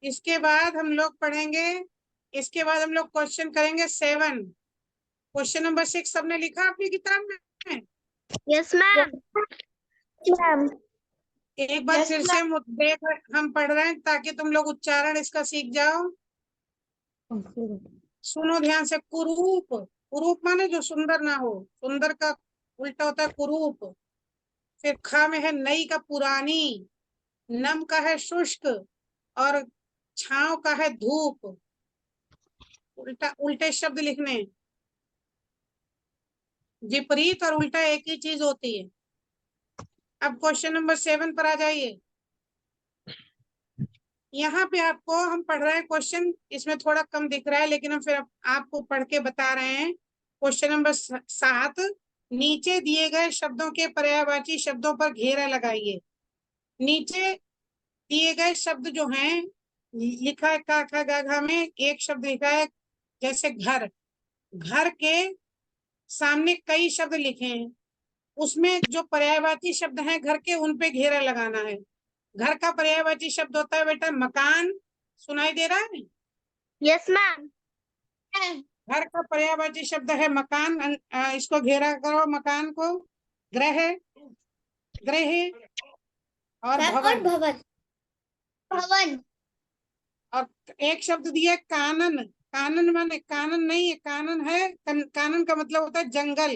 इसके बाद हम लोग पढ़ेंगे, इसके बाद हम लोग क्वेश्चन करेंगे 7। क्वेश्चन नंबर 6 सबने लिखा अपनी किताब में? Yes ma'am. मैम एक बार फिर से देख हम पढ़ रहे हैं ताकि तुम लोग उच्चारण इसका सीख जाओ। सुनो ध्यान से। कुरूप, कुरूप माने जो सुंदर ना हो, सुंदर का उल्टा होता है कुरूप। फिर खा में है नई का पुरानी, नम का है शुष्क, और छाव का है धूप। उल्टा उल्टे शब्द लिखने हैं। विपरीत और उल्टा एक ही चीज होती है। अब क्वेश्चन नंबर 7 पर आ जाइए। यहाँ पे आपको हम पढ़ रहे हैं क्वेश्चन, इसमें थोड़ा कम दिख रहा है लेकिन हम फिर आपको पढ़ के बता रहे हैं। क्वेश्चन नंबर 7, नीचे दिए गए शब्दों के पर्यायवाची शब्दों पर घेरा लगाइए। नीचे दिए गए शब्द जो हैं, लिखा है का खा गा घा में एक शब्द लिखा है जैसे घर। घर के सामने कई शब्द लिखे हैं, उसमें जो पर्यायवाची शब्द हैं घर के, उन पे घेरा लगाना है। घर का पर्यायवाची शब्द होता है बेटा मकान। सुनाई दे रहा है? Yes ma'am. घर का पर्यायवाची शब्द है मकान। इसको घेरा करो मकान को। ग्रह, ग्रह और भवन। भवन। भवन। और एक शब्द दिया कानन। कानन माने कानन नहीं है, कानन है कानन का मतलब होता है जंगल,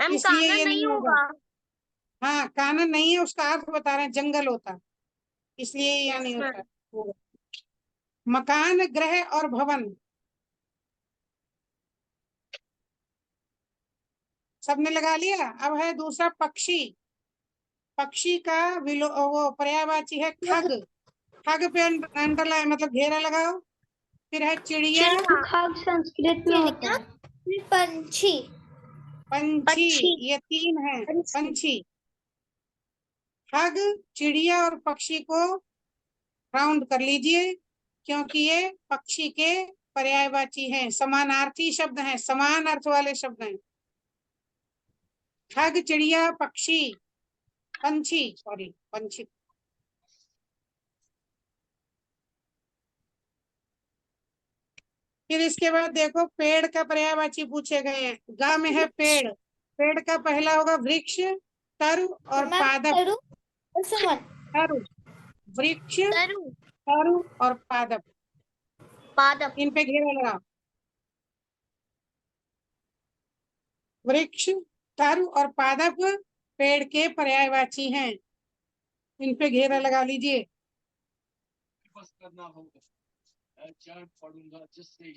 मैम इसलिए कानन ये नहीं नहीं होगा। होगा। हाँ कानन नहीं है, उसका अर्थ बता रहे हैं जंगल होता, इसलिए ये नहीं होता होगा। मकान, ग्रह और भवन सबने लगा लिया। अब है दूसरा पक्षी। पक्षी का वो पर्यायवाची है खग। खग पे अंडरलाइन मतलब घेरा लगाओ। फिर है चिड़िया। खग संस्कृत में होता है। पंछी। पंछी, पक्षी। ये 3 है। पंछी, खग, चिड़िया और पक्षी को राउंड कर लीजिए, क्योंकि ये पक्षी के पर्यायवाची हैं, समानार्थी शब्द हैं, समान अर्थ वाले शब्द हैं। खग, चिड़िया, पक्षी, पंछी, सॉरी पंछी। फिर इसके बाद देखो पेड़ का पर्यायवाची पूछे गए हैं। गा में है पेड़। पेड़ का पहला होगा वृक्ष, तरु और पादप। तरु, वृक्ष, तरु। तरु और पादप, पादप। इन पे घेरा लगा। वृक्ष, तरु और पादप पेड़ के पर्यायवाची हैं, इन पे घेरा लगा लीजिए।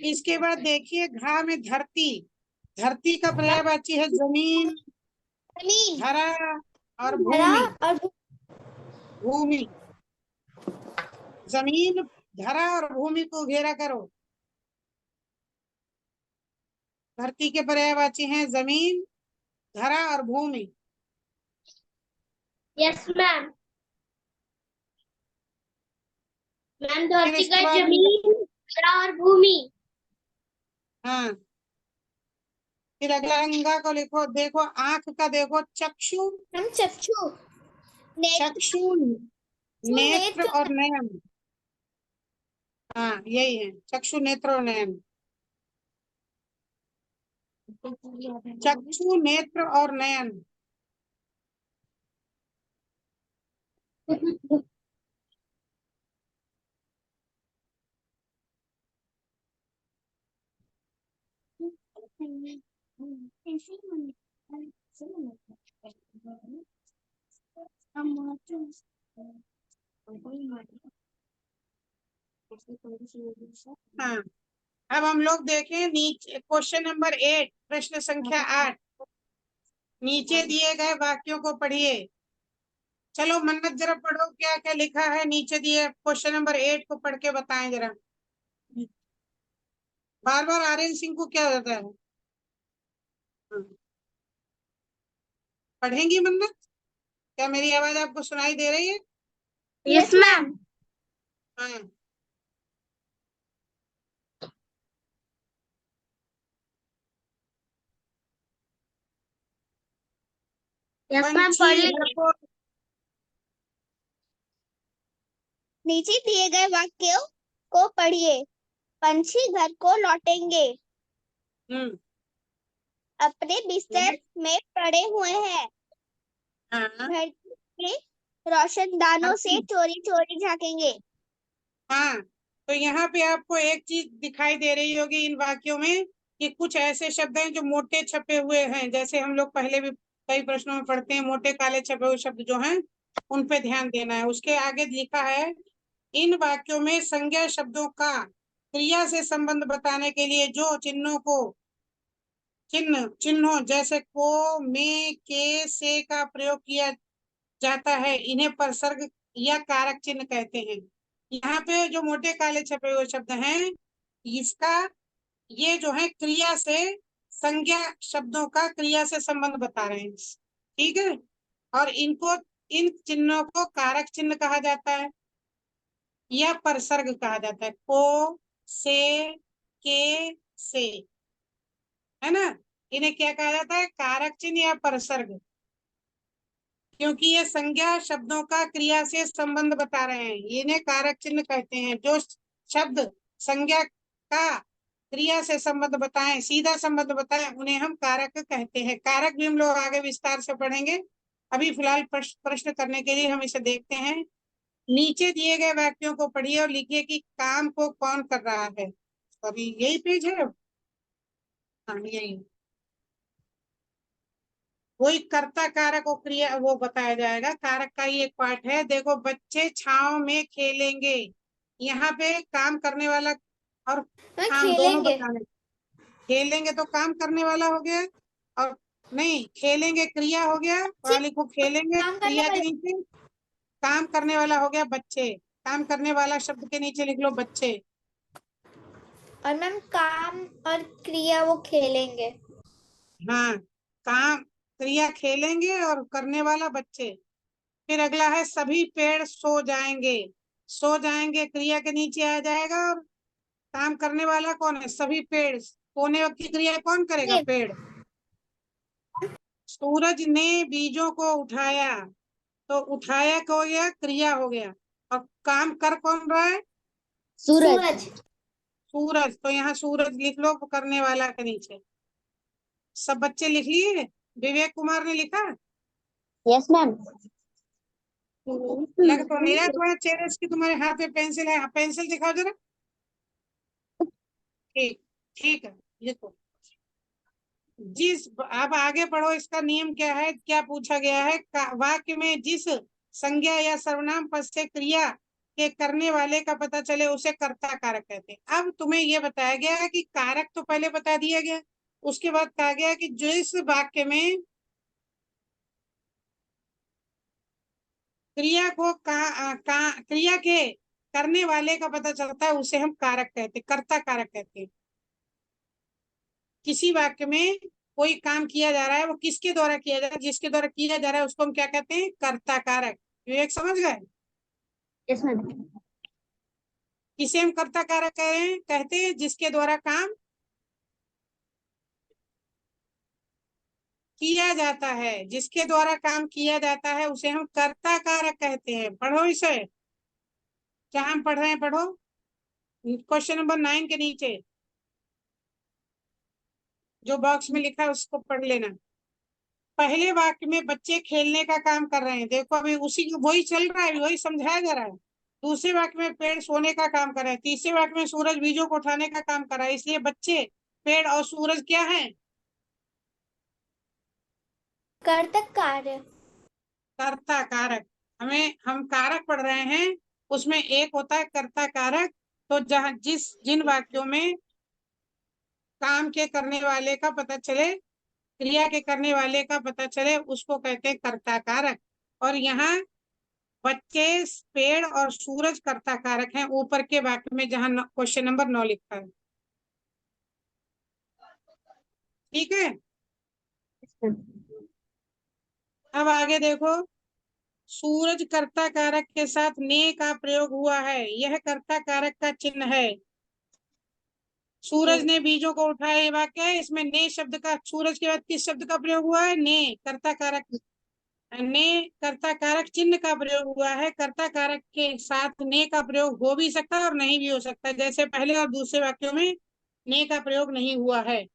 इसके बाद देखिए घा में धरती। धरती का पर्यायवाची है जमीन, धरा और भूमि। भूमि, जमीन, धरा और भूमि को घेरा करो। धरती के पर्यायवाची हैं जमीन, धरा और भूमि। Yes ma'am. मैम फिर धरती इसके का बाद जमीन, धरा और भूमि। हाँ, फिर अगला अंगा को लिखो। देखो आंख का देखो चक्षु। हम चक्षु। चक्षु, नेत्र नेत्र। और नयन। हाँ यही है, चक्षु, नेत्र और नयन। चक्षु, नेत्र और नयन। हाँ, अब हम लोग देखें नीचे क्वेश्चन नंबर 8, प्रश्न संख्या 8। नीचे दिए गए वाक्यों को पढ़िए। चलो मन्नत जरा पढ़ो क्या क्या लिखा है नीचे दिए क्वेश्चन नंबर 8 को पढ़ के बताएं जरा। बार बार आर्यन सिंह को क्या होता है? हाँ। पढ़ेंगी मन्नत? क्या मेरी आवाज आपको सुनाई दे रही है? Yes ma'am. हाँ, यस मैम पंछी पढ़ लीजिए। देखो, नीचे दिए गए वाक्यों को पढ़िए। पंछी घर को लौटेंगे। अपने बिस्तर में पड़े हुए हैं। घर के रोशनदानों से चोरी चोरी झांकेंगे। हाँ, तो यहाँ पे आपको एक चीज दिखाई दे रही होगी इन वाक्यों में कि कुछ ऐसे शब्द हैं जो मोटे छपे हुए हैं, जैसे हम लोग पहले भी कई प्रश्नों में पढ़ते हैं, मोटे काले छपे हुए शब्द जो हैं उन पे ध्यान देना है। उसके आगे लिखा है, इन वाक्यों में संज्ञा शब्दों का क्रिया से संबंध बताने के लिए जो चिन्हों जैसे को, में, के, से का प्रयोग किया जाता है, इन्हें परसर्ग या कारक चिन्ह कहते हैं। यहाँ पे जो मोटे काले छपे हुए शब्द हैं, इसका ये जो है क्रिया से, संज्ञा शब्दों का क्रिया से संबंध बता रहे हैं। ठीक है, और इन चिन्हों को कारक चिन्ह कहा जाता है या परसर्ग कहा जाता है। को, से, के, से, है ना, इन्हें क्या कहा जाता है, कारक चिन्ह या परसर्ग, क्योंकि ये संज्ञा शब्दों का क्रिया से संबंध बता रहे हैं, इन्हें कारक चिन्ह कहते हैं। जो शब्द संज्ञा का क्रिया से संबंध बताएं, सीधा संबंध बताएं, उन्हें हम कारक कहते हैं। कारक भी हम लोग आगे विस्तार से पढ़ेंगे, अभी फिलहाल प्रश्न करने के लिए हम इसे देखते हैं। नीचे दिए गए वाक्यों को पढ़िए और लिखिए कि काम को कौन कर रहा है। तो अभी यही पेज है, हाँ यही, वही कर्ता कारक और क्रिया वो बताया जाएगा, कारक का ही एक पार्ट है। देखो, बच्चे छांव में खेलेंगे, यहाँ पे काम करने वाला और काम दोनों खेलेंगे। बताने। खेलेंगे तो काम करने वाला हो गया, और नहीं, खेलेंगे क्रिया हो गया, वहां लिखो खेलेंगे, काम करने क्रिया के वाले। नीचे काम करने वाला हो गया बच्चे, काम करने वाला शब्द के नीचे लिख लो बच्चे। और मैम काम और क्रिया वो खेलेंगे। हाँ, काम क्रिया खेलेंगे और करने वाला बच्चे। फिर अगला है सभी पेड़ सो जाएंगे, सो जाएंगे क्रिया के नीचे आ जाएगा, और काम करने वाला कौन है, सभी पेड़, सोने वक्त की क्रिया कौन करेगा, पेड़। सूरज ने बीजों को उठाया, तो उठाया हो गया, क्रिया हो गया, और काम कर कौन रहा है, सूरज। सूरज। तो यहाँ सूरज लिख लो करने वाला के नीचे। सब बच्चे लिख लिए, विवेक कुमार ने लिखा। Yes ma'am. लग तो नहीं रहा तुम्हारे चेहरे से कि तुम्हारे हाथ में पेंसिल है, पेंसिल दिखाओ जरा। ठीक, ठीक है, लिखो। जिस, अब आगे पढ़ो, इसका नियम क्या है, क्या पूछा गया है, वाक्य में जिस संज्ञा या सर्वनाम पद से क्रिया के करने वाले का पता चले उसे कर्ता कारक कहते हैं। अब तुम्हें यह बताया गया है कि कारक तो पहले बता दिया गया, उसके बाद कहा गया कि जिस वाक्य में क्रिया को क्रिया के करने वाले का पता चलता है उसे हम कारक कहते, कर्ता कारक कहते हैं। किसी वाक्य में कोई काम किया जा रहा है, वो किसके द्वारा किया जा रहा है, जिसके द्वारा किया जा रहा है उसको हम क्या कहते हैं, कर्ता कारक। विवेक समझ गए। Yes ma'am. किसे हम कर्ता कारक कह रहे हैं, कहते हैं जिसके द्वारा काम किया जाता है, जिसके द्वारा काम किया जाता है उसे हम कर्ता कारक कहते हैं। पढ़ो इसे, क्या हम पढ़ रहे हैं, पढ़ो क्वेश्चन नंबर 9 के नीचे जो बॉक्स में लिखा है उसको पढ़ लेना। पहले वाक्य में बच्चे खेलने का काम कर रहे हैं, देखो अभी उसी वही चल रहा है, वही समझाया जा रहा है। दूसरे वाक्य में पेड़ सोने का काम कर रहे हैं, तीसरे वाक्य में सूरज बीजों को उठाने का काम कर रहा है, इसलिए बच्चे, पेड़ और सूरज क्या है, कर्तक कार्य। कर्ता कारक। हम कारक पढ़ रहे हैं, उसमें एक होता है कर्ता कारक। तो जहां जिन वाक्यों में काम के करने वाले का पता चले, क्रिया के करने वाले का पता चले, उसको कहते हैं कर्ता कारक। और यहाँ बच्चे, पेड़ और सूरज कर्ता कारक हैं, ऊपर के वाक्य में जहां क्वेश्चन नंबर 9 लिखा है। ठीक है, अब आगे देखो, सूरज कर्ता कारक के साथ ने का प्रयोग हुआ है, यह कर्ता कारक का चिन्ह है। सूरज ने बीजों को उठाया, ये वाक्य है, इसमें ने शब्द का, सूरज के बाद किस शब्द का प्रयोग हुआ है, ने, कर्ता कारक ने कर्ता कारक चिन्ह का प्रयोग हुआ है। कर्ता कारक के साथ ने का प्रयोग हो भी सकता है और नहीं भी हो सकता है। जैसे पहले और दूसरे वाक्यों में ने का प्रयोग नहीं हुआ है।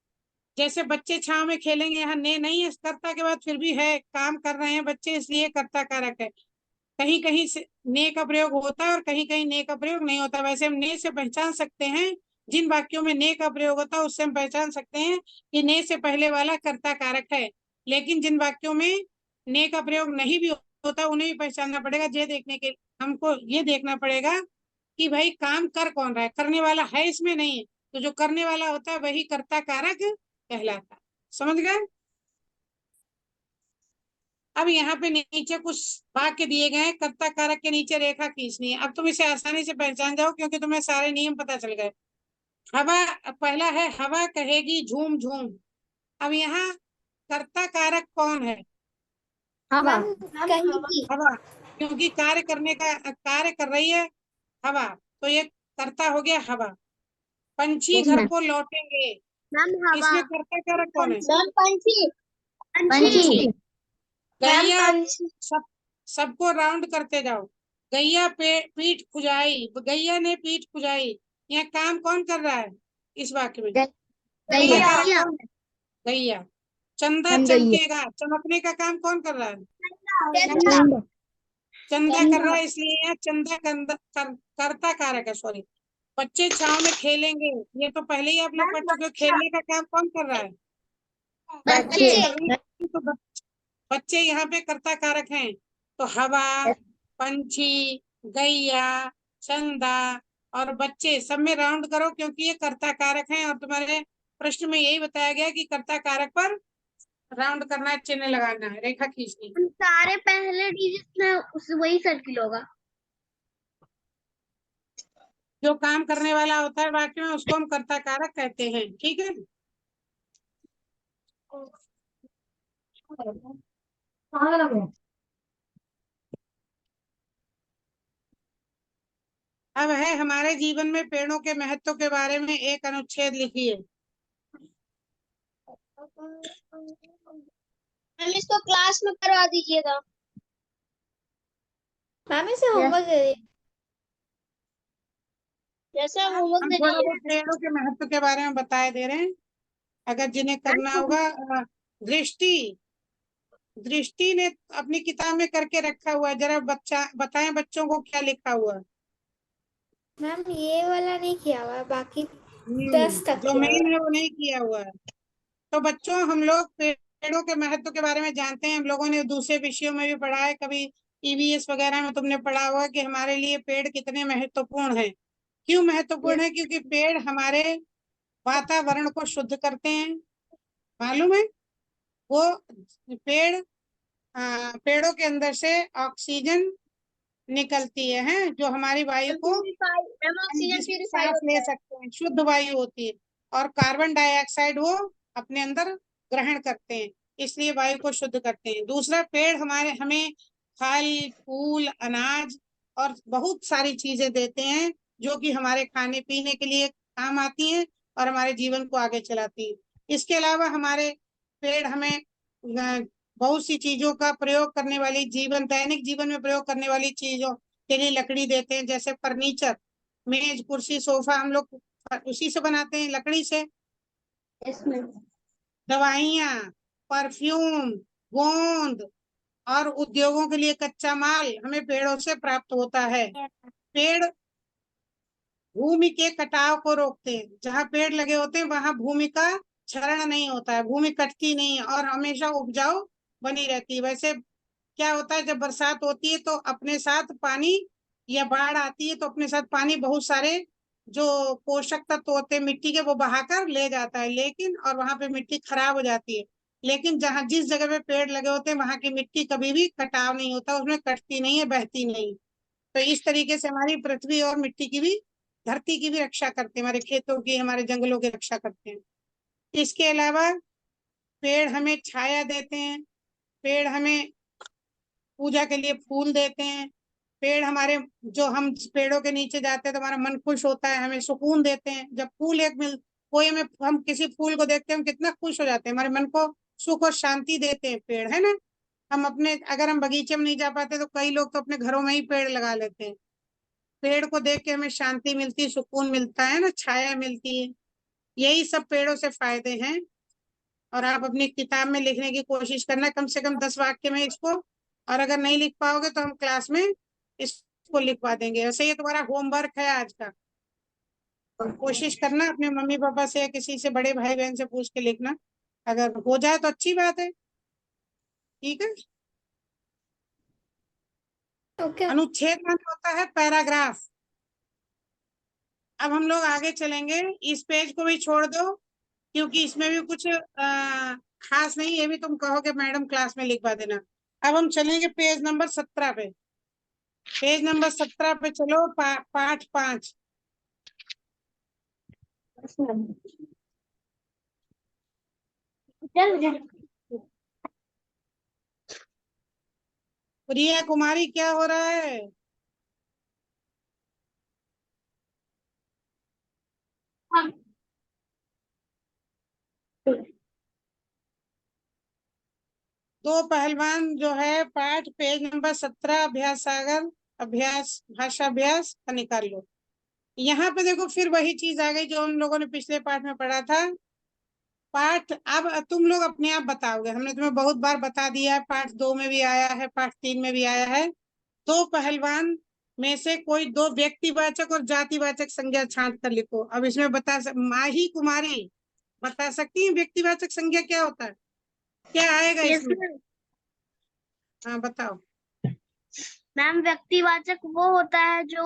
जैसे बच्चे छांव में खेलेंगे, यहाँ ने नहीं है कर्ता के बाद, फिर भी है, काम कर रहे हैं बच्चे, इसलिए कर्ता कारक है। कहीं कहीं से ने का प्रयोग होता है और कहीं कहीं ने का प्रयोग नहीं होता। वैसे हम ने से पहचान सकते हैं, जिन वाक्यों में ने का प्रयोग होता है उससे हम पहचान सकते हैं कि ने से पहले वाला कर्ता कारक है। लेकिन जिन वाक्यों में ने का प्रयोग नहीं भी होता उन्हें भी पहचानना पड़ेगा। ये देखने के हमको ये देखना पड़ेगा कि भाई काम कर कौन रहा है, करने वाला है इसमें नहीं है, तो जो करने वाला होता है वही कर्ता कारक कहलाता है। समझ गए? अब यहाँ पे नीचे कुछ वाक्य दिए गए हैं, कर्ता कारक के नीचे रेखा खींचनी है। अब तुम इसे आसानी से पहचान जाओ क्योंकि तुम्हें सारे नियम पता चल गए। हवा, पहला है हवा कहेगी झूम झूम। अब यहाँ कर्ता कारक कौन है? हवा। कहेगी। हवा, क्योंकि कार्य कर रही है हवा, तो ये कर्ता हो गया हवा। पंछी यस घर मैम। को लौटेंगे, मैम हवा। इसमें कर्ता कारक कौन है? मैम पंछी। पंछी। मैम गैया, पंछी। सब सबको राउंड करते जाओ। गैया पीठ खुजाई, गैया ने पीठ खुजाई। यहाँ काम कौन कर रहा है इस वाक्य में? कर्ता गैया। कारक कौन है? गैया। चंदा हम गैया। चमकेगा, चमकने का काम कौन कर रहा है? चंदा। चंदा कर रहा है, इसलिए यहाँ चंदा कर्ता कारक है, सॉरी। बच्चे छाव में खेलेंगे, ये तो पहले ही आप लोग पढ़ चुके हो। खेलने का काम कौन कर रहा है? बच्चे। बच्चे कर रहे हैं, तो बच्चे यहाँ पे कर्ता कारक हैं। तो हवा, पंछी, गैया, चंदा और बच्चे सब में राउंड करो क्योंकि ये कर्ता कारक हैं। और तुम्हारे प्रश्न में यही बताया गया कि कर्ता कारक पर राउंड करना है, चिन्ह लगाना है, रेखा खींचनी है। सारे पहले डिजिट में वही सर्किल होगा। जो काम करने वाला होता है वाक्य में उसको हम कर्ता कारक कहते हैं। ठीक है, अब है हमारे जीवन में पेड़ों के महत्व के बारे में एक अनुच्छेद लिखिए। मैम इसको क्लास में करवा दीजिएगा। मैम इसे होमवर्क दे दीजिए। जैसे होमवर्क हम दे थोड़ा बहुत दीजिए। पेड़ों के महत्व के बारे में बताए दे रहे हैं, अगर जिन्हें करना होगा। दृष्टि, दृष्टि ने अपनी किताब में करके रखा हुआ है, जरा बच्चा बताएं बच्चों को क्या लिखा हुआ है। मैम ये वाला नहीं किया हुआ है, बाकी 10 तक जो किया हुआ मेन है। है वो नहीं किया हुआ है। तो बच्चों, हम लोग पेड़ों के महत्व के बारे में जानते हैं। हम लोगों ने दूसरे विषयों में भी पढ़ा है, कभी ईवीएस वगैरह में तुमने पढ़ा होगा कि हमारे लिए पेड़ कितने महत्वपूर्ण हैं। क्यों महत्वपूर्ण है? क्योंकि पेड़ हमारे वातावरण को शुद्ध करते हैं, मालूम है? वो पेड़, पेड़ों के अंदर से ऑक्सीजन निकलती है, हैं, जो हमारी वायु को मैम हम ऑक्सीजन जिसमें प्यूरिफाई सांस होता ले है। सकते हैं, शुद्ध वायु होती है। और कार्बन डाइऑक्साइड वो अपने अंदर ग्रहण करते हैं, इसलिए वायु को शुद्ध करते हैं। दूसरा, पेड़ हमारे हमें फल, फूल, अनाज और बहुत सारी चीजें देते हैं जो कि हमारे खाने पीने के लिए काम आती हैं और हमारे जीवन को आगे चलाती हैं। इसके अलावा हमारे पेड़ हमें बहुत सी चीजों का प्रयोग करने वाली, दैनिक जीवन में प्रयोग करने वाली चीजों के लिए लकड़ी देते हैं। जैसे फर्नीचर, मेज, कुर्सी, सोफा हम लोग उसी से बनाते हैं, लकड़ी से। इसमें दवाइयाँ, परफ्यूम, गोंद और उद्योगों के लिए कच्चा माल हमें पेड़ों से प्राप्त होता है। पेड़ भूमि के कटाव को रोकते हैं। जहाँ पेड़ लगे होते हैं वहां भूमि का क्षरण नहीं होता है, भूमि कटती नहीं है और हमेशा उपजाऊ बनी रहती है। वैसे क्या होता है, जब बरसात होती है तो अपने साथ पानी, या बाढ़ आती है तो अपने साथ पानी बहुत सारे जो पोषक तत्व होते हैं मिट्टी के वो बहाकर ले जाता है, लेकिन और वहां पे मिट्टी खराब हो जाती है। लेकिन जहाँ जिस जगह पे पेड़ लगे होते हैं वहां की मिट्टी कभी भी कटाव नहीं होता, उसमें कटती नहीं है, बहती नहीं। तो इस तरीके से हमारी पृथ्वी और मिट्टी की भी, धरती की भी रक्षा करते हैं, हमारे खेतों की, हमारे जंगलों की रक्षा करते हैं। इसके अलावा पेड़ हमें छाया देते हैं, पेड़ हमें पूजा के लिए फूल देते हैं। पेड़ हमारे, जो हम पेड़ों के नीचे जाते हैं तो हमारा मन खुश होता है, हमें सुकून देते हैं। जब फूल एक मिल कोई हमें, हम किसी फूल को देखते हैं हम कितना खुश हो जाते हैं, हमारे मन को सुख और शांति देते हैं पेड़, है ना? हम अपने, अगर हम बगीचे में नहीं जा पाते तो कई लोग तो अपने घरों में ही पेड़ लगा लेते हैं। पेड़ को देख के हमें शांति मिलती है, सुकून मिलता है ना, छाया मिलती है। यही सब पेड़ों से फायदे हैं। और आप अपनी किताब में लिखने की कोशिश करना कम से कम 10 वाक्य में इसको। और अगर नहीं लिख पाओगे तो हम क्लास में इसको लिखवा देंगे। वैसे ये तुम्हारा होमवर्क है आज का। तो कोशिश करना अपने मम्मी पापा से या किसी से, बड़े भाई बहन से पूछ के लिखना। अगर हो जाए तो अच्छी बात है। ठीक है। ओके। अनुच्छेद माने होता है पैराग्राफ। अब हम लोग आगे चलेंगे। इस पेज को भी छोड़ दो, क्योंकि इसमें भी कुछ खास नहीं। ये भी तुम कहोगे मैडम क्लास में लिखवा देना। अब हम चलेंगे पेज नंबर 17 पे। पेज नंबर 17 पे चलो। पाठ 5। प्रिया कुमारी क्या हो रहा है? दो पहलवान जो है, पाठ पेज नंबर 17, अभ्यास सागर, अभ्यास भाषा अभ्यास का निकाल लो। यहाँ पे देखो फिर वही चीज आ गई जो हम लोगों ने पिछले पाठ में पढ़ा था। पाठ अब तुम लोग अपने आप बताओगे। हमने तुम्हें बहुत बार बता दिया है, पाठ 2 में भी आया है, पाठ 3 में भी आया है। दो पहलवान में से कोई दो व्यक्तिवाचक और जातिवाचक संज्ञा छांट कर लिखो। अब इसमें माही कुमारी बता सकती है व्यक्तिवाचक संज्ञा क्या होता है? क्या आएगा इसमें? हाँ बताओ। मैम, व्यक्तिवाचक वो होता है जो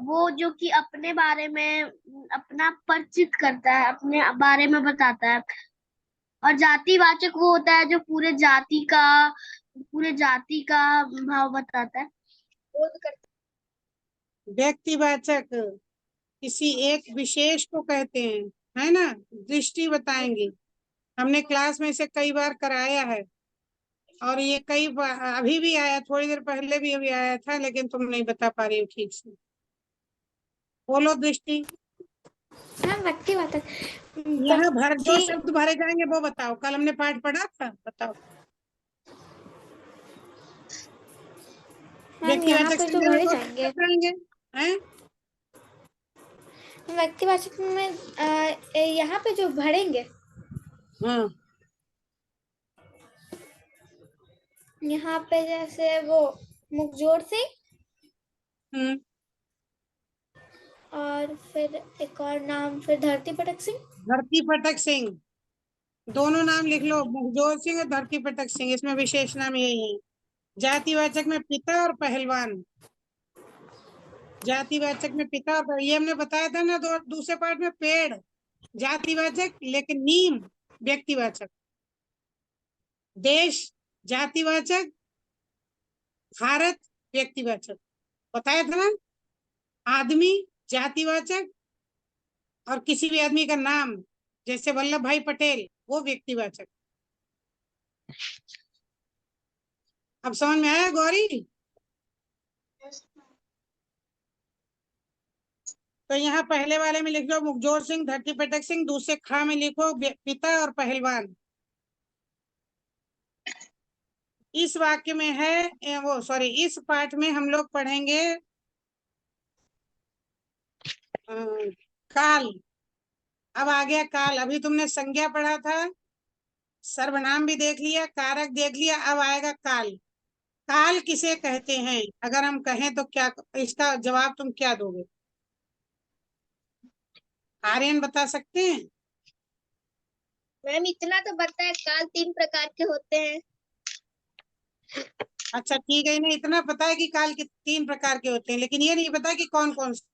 वो जो कि अपने बारे में अपना परिचित करता है, अपने बारे में बताता है। और जातिवाचक वो होता है जो पूरे जाति का भाव बताता है। बोध करता व्यक्तिवाचक किसी एक विशेष को कहते हैं, है ना। दृष्टि बताएंगे। हमने क्लास में इसे कई बार कराया है। और ये कई बार अभी भी आया, थोड़ी देर पहले भी अभी आया था, लेकिन तुम नहीं बता पा रही हो ठीक से। बोलो दृष्टि। है। व्यक्तिवाचक यहाँ भर जो पक्षी। शब्द भरे जाएंगे वो बताओ। कल हमने पाठ पढ़ा था, बताओ। मैम, यहाँ व्यक्तिवाचक पे जो संज्ञा में भरे कौन जाएंगे, से जाएंगे? हैं? व्यक्तिवाचक में यहाँ पे जो भरेंगे, हाँ। यहाँ पे जैसे वो मुखजोर सिंह, हम्म। और फिर एक और नाम, फिर धरती पटक सिंह। धरती पटक सिंह। दोनों नाम लिख लो, मुखजोर सिंह और धरती पटक सिंह। इसमें विशेष नाम यही है। जातिवाचक में पिता और पहलवान। जातिवाचक में पिता और ये हमने बताया था ना दूसरे पार्ट में। पेड़ जातिवाचक, लेकिन नीम व्यक्तिवाचक। देश जातिवाचक, भारत व्यक्तिवाचक। बताया था ना। आदमी जातिवाचक, और किसी भी आदमी का नाम जैसे वल्लभ भाई पटेल, वो व्यक्तिवाचक। अब समझ में आया गौरी? तो यहाँ पहले वाले में लिख लो मुखजोर सिंह, धरती पटक सिंह। दूसरे खा में लिखो पिता और पहलवान। इस वाक्य में है वो, सॉरी, इस पाठ में हम लोग पढ़ेंगे काल। अब आ गया काल। अभी तुमने संज्ञा पढ़ा था, सर्वनाम भी देख लिया, कारक देख लिया। अब आएगा काल। काल किसे कहते हैं? अगर हम कहें तो क्या, इसका जवाब तुम क्या दोगे? आर्यन बता सकते हैं? मैम, इतना तो पता है, काल 3 प्रकार के होते हैं। अच्छा ठीक है, इन्हें इतना पता है कि काल के 3 प्रकार के होते हैं, लेकिन ये नहीं पता कि कौन कौन से।